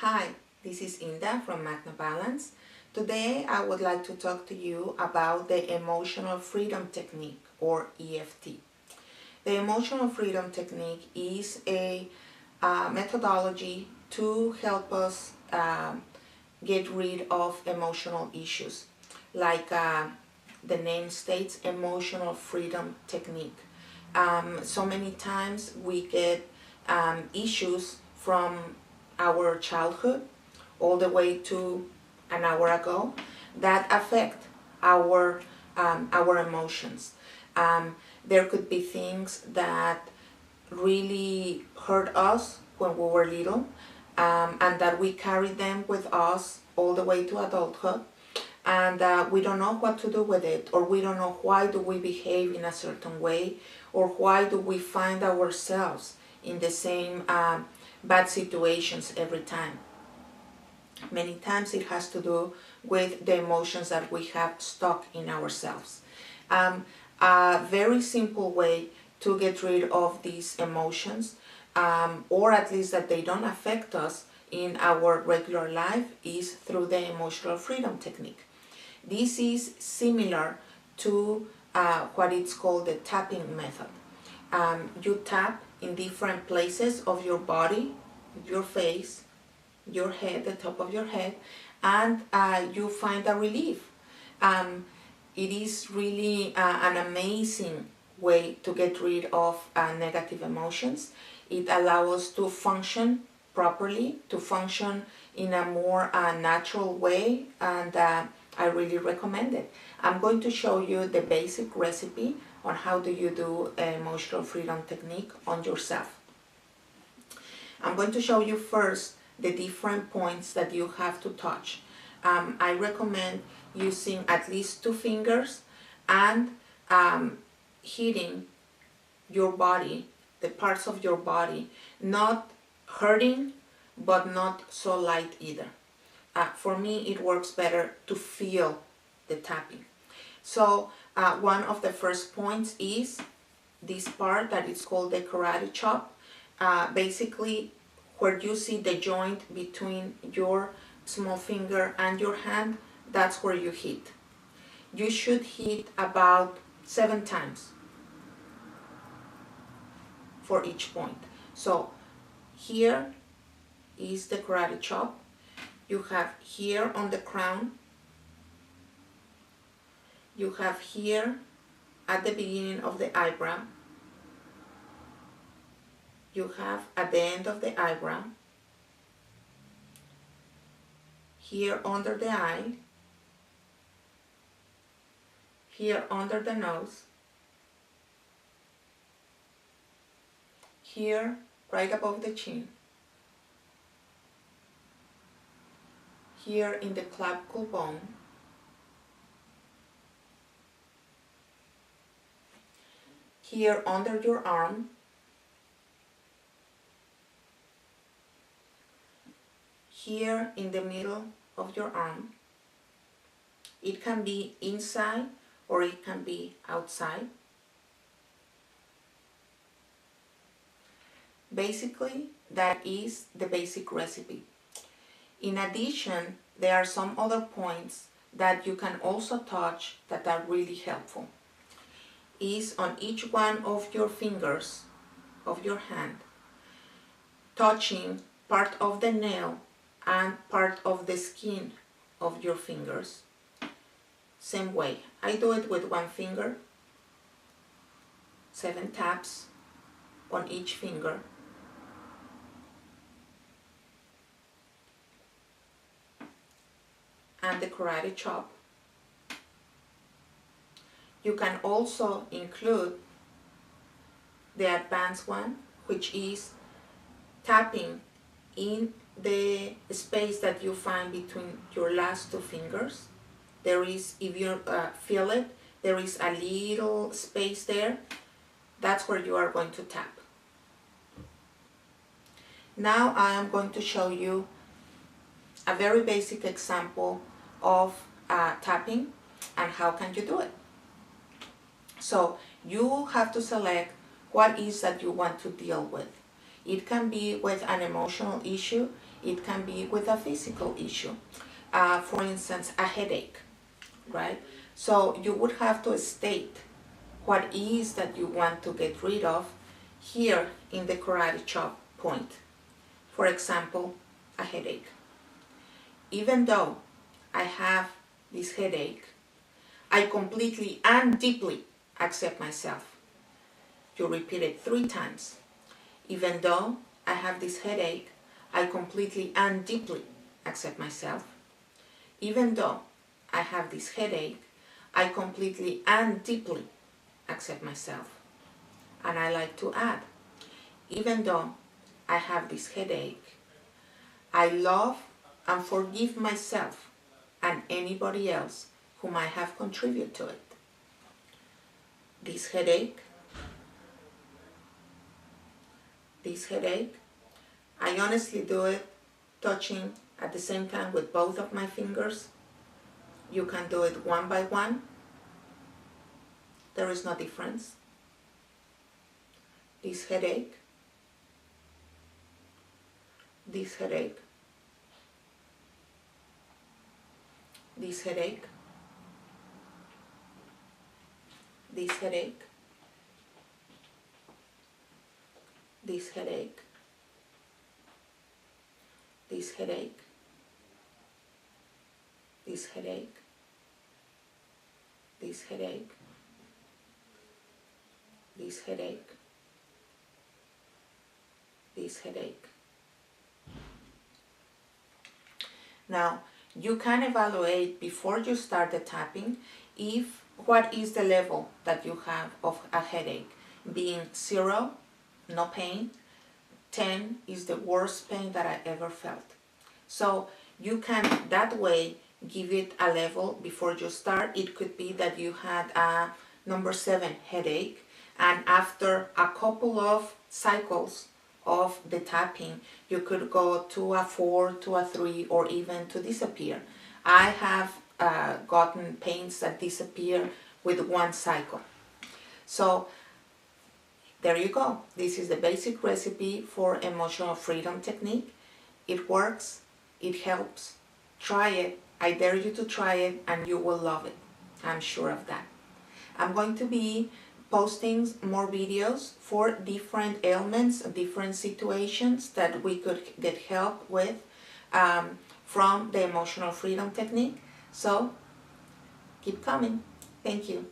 Hi, this is Inda from Magna Balance. Today I would like to talk to you about the Emotional Freedom Technique, or EFT. The Emotional Freedom Technique is a methodology to help us get rid of emotional issues, like the name states, Emotional Freedom Technique. So many times we get issues from our childhood all the way to an hour ago that affect our emotions. There could be things that really hurt us when we were little, and that we carry them with us all the way to adulthood, and we don't know what to do with it, or we don't know why do we behave in a certain way, or why do we find ourselves in the same bad situations every time. Many times it has to do with the emotions that we have stuck in ourselves. A very simple way to get rid of these emotions, or at least that they don't affect us in our regular life, is through the Emotional Freedom Technique. This is similar to what it's called the tapping method. You tap in different places of your body, your face, your head, the top of your head, and you find a relief. It is really an amazing way to get rid of negative emotions. It allows us to function properly, to function in a more natural way, and I really recommend it. I'm going to show you the basic recipe on how do you do an Emotional Freedom Technique on yourself. I'm going to show you first the different points that you have to touch. I recommend using at least 2 fingers and hitting your body, the parts of your body, not hurting but not so light either. For me, it works better to feel the tapping. So one of the first points is this part that is called the karate chop. Basically, where you see the joint between your small finger and your hand, that's where you hit. You should hit about 7 times for each point. So here is the karate chop. You have here on the crown, you have here at the beginning of the eyebrow, you have at the end of the eyebrow, here under the eye, here under the nose, here right above the chin, here in the clavicle bone, here under your arm, here in the middle of your arm. It can be inside or it can be outside. Basically, that is the basic recipe. In addition, there are some other points that you can also touch that are really helpful. Is on each one of your fingers of your hand, touching part of the nail and part of the skin of your fingers. Same way, I do it with 1 finger, 7 taps on each finger. And the karate chop. You can also include the advanced one, which is tapping in the space that you find between your last 2 fingers. There is, if you feel it, there is a little space there. That's where you are going to tap. Now I am going to show you a very basic example of tapping and how can you do it. So you have to select what is that you want to deal with. It can be with an emotional issue, It can be with a physical issue. For instance, a headache, right? So you would have to state what is that you want to get rid of here in the karate chop point. For example, a headache. Even though I have this headache, I completely and deeply accept myself. You repeat it 3 times. Even though I have this headache, I completely and deeply accept myself. Even though I have this headache, I completely and deeply accept myself. And I like to add, even though I have this headache, I love and forgive myself and anybody else who might have contributed to it. This headache, I honestly do it touching at the same time with both of my fingers. You can do it one by one. There is no difference. This headache, this headache, this headache, this headache, this headache, this headache, this headache, this headache, this headache, this headache. Now, you can evaluate before you start the tapping if what is the level that you have of a headache, being 0, no pain, 10 is the worst pain that I ever felt. So you can that way give it a level before you start. It could be that you had a number 7 headache, and after a couple of cycles of the tapping, you could go to a 4, to a 3, or even to disappear. I have gotten pains that disappear with 1 cycle. So there you go. This is the basic recipe for emotional freedom technique. It works, it helps. Try it. I dare you to try it and you will love it. I'm sure of that. I'm going to be posting more videos for different ailments, different situations that we could get help with from the emotional freedom technique. So keep coming. Thank you.